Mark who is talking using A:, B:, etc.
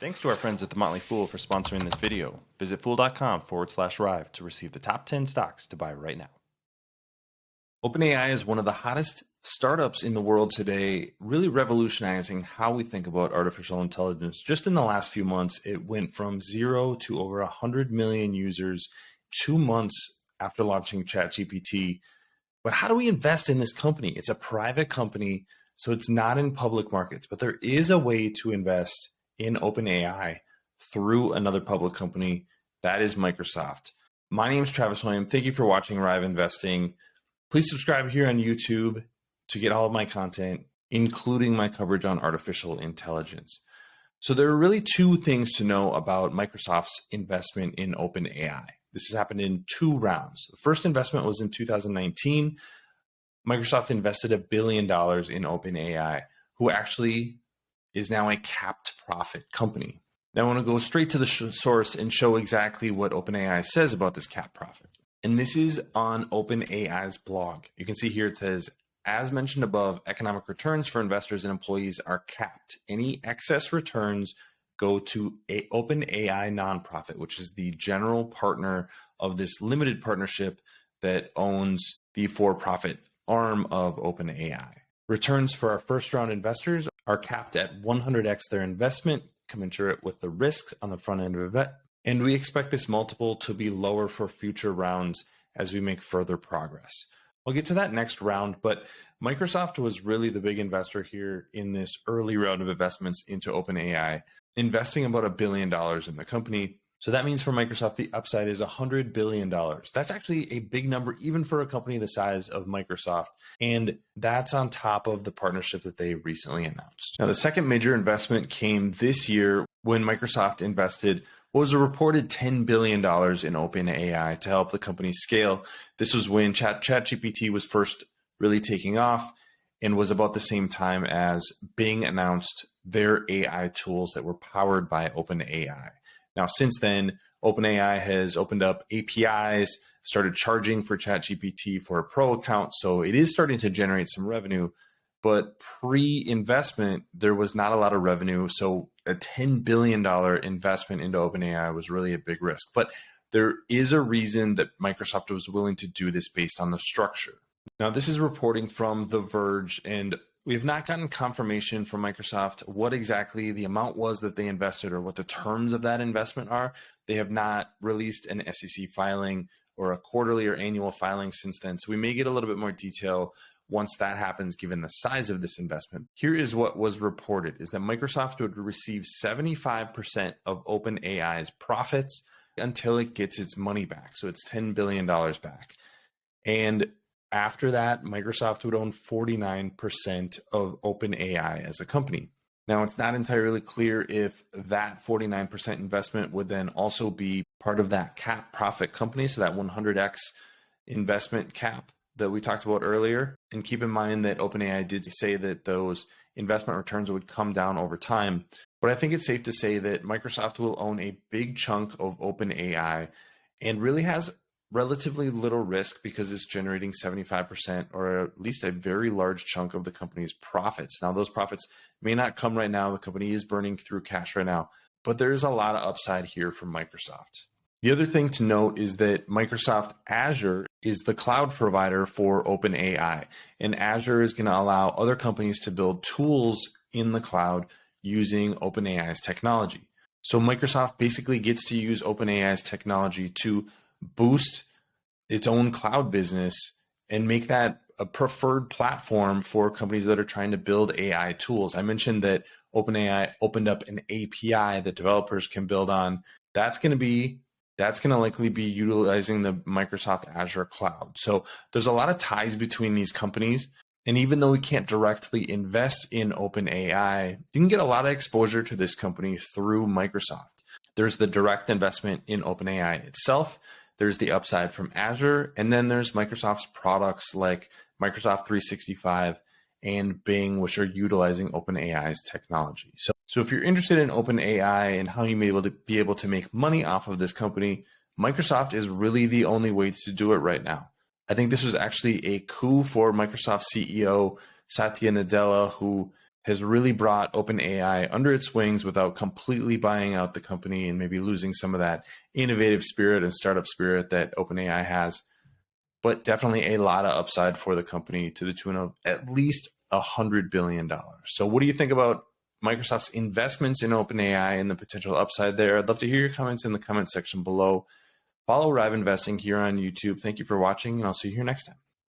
A: Thanks to our friends at The Motley Fool for sponsoring this video. Visit fool.com/Riiv to receive the top 10 stocks to buy right now. OpenAI is one of the hottest startups in the world today, really revolutionizing how we think about artificial intelligence. Just in the last few months, it went from 0 to over 100 million users 2 months after launching ChatGPT. But how do we invest in this company? It's a private company, so it's not in public markets, but there is a way to invest in OpenAI through another public company. That is Microsoft. My name is Travis Hoium. Thank you for watching Riiv Investing. Please subscribe here on YouTube to get all of my content, including my coverage on artificial intelligence. So there are really two things to know about Microsoft's investment in OpenAI. This has happened in 2 rounds. The first investment was in 2019. Microsoft invested $1 billion in OpenAI, who actually is now a capped profit company. Now I want to go straight to the source and show exactly what OpenAI says about this capped profit. And this is on OpenAI's blog. You can see here it says, as mentioned above, economic returns for investors and employees are capped. Any excess returns go to a OpenAI nonprofit, which is the general partner of this limited partnership that owns the for-profit arm of OpenAI. Returns for our first round investors are capped at 100x their investment, commensurate with the risks on the front end of it. And we expect this multiple to be lower for future rounds as we make further progress. I'll get to that next round, but Microsoft was really the big investor here in this early round of investments into OpenAI, investing about $1 billion in the company. So that means for Microsoft, the upside is $100 billion. That's actually a big number, even for a company the size of Microsoft. And that's on top of the partnership that they recently announced. Now, the second major investment came this year when Microsoft invested what was a reported $10 billion in OpenAI to help the company scale. This was when ChatGPT was first really taking off and was about the same time as Bing announced their AI tools that were powered by OpenAI. Now, since then, OpenAI has opened up APIs, started charging for ChatGPT for a pro account. So it is starting to generate some revenue, but pre-investment, there was not a lot of revenue. So a $10 billion investment into OpenAI was really a big risk. But there is a reason that Microsoft was willing to do this based on the structure. Now, this is reporting from The Verge, and we have not gotten confirmation from Microsoft what exactly the amount was that they invested or what the terms of that investment are. They have not released an SEC filing or a quarterly or annual filing since then. So we may get a little bit more detail once that happens, given the size of this investment. Here is what was reported, is that Microsoft would receive 75% of OpenAI's profits until it gets its money back. So it's $10 billion back. And after that, Microsoft would own 49% of OpenAI as a company. Now, it's not entirely clear if that 49% investment would then also be part of that cap profit company, so that 100x investment cap that we talked about earlier. And keep in mind that OpenAI did say that those investment returns would come down over time. But I think it's safe to say that Microsoft will own a big chunk of OpenAI and really has relatively little risk because it's generating 75% or at least a very large chunk of the company's profits. Now, those profits may not come right now. The company is burning through cash right now, but there is a lot of upside here from Microsoft. The other thing to note is that Microsoft Azure is the cloud provider for OpenAI, and Azure is going to allow other companies to build tools in the cloud using OpenAI's technology. So Microsoft basically gets to use OpenAI's technology to boost its own cloud business and make that a preferred platform for companies that are trying to build AI tools. I mentioned that OpenAI opened up an API that developers can build on. That's going to likely be utilizing the Microsoft Azure cloud. So there's a lot of ties between these companies. And even though we can't directly invest in OpenAI, you can get a lot of exposure to this company through Microsoft. There's the direct investment in OpenAI itself. There's the upside from Azure, and then there's Microsoft's products like Microsoft 365 and Bing, which are utilizing OpenAI's technology. So if you're interested in OpenAI and how you may be able to make money off of this company, Microsoft is really the only way to do it right now. I think this was actually a coup for Microsoft CEO Satya Nadella, who has really brought OpenAI under its wings without completely buying out the company and maybe losing some of that innovative spirit and startup spirit that OpenAI has. But definitely a lot of upside for the company to the tune of at least $100 billion. So what do you think about Microsoft's investments in OpenAI and the potential upside there? I'd love to hear your comments in the comment section below. Follow Riiv Investing here on YouTube. Thank you for watching, and I'll see you here next time.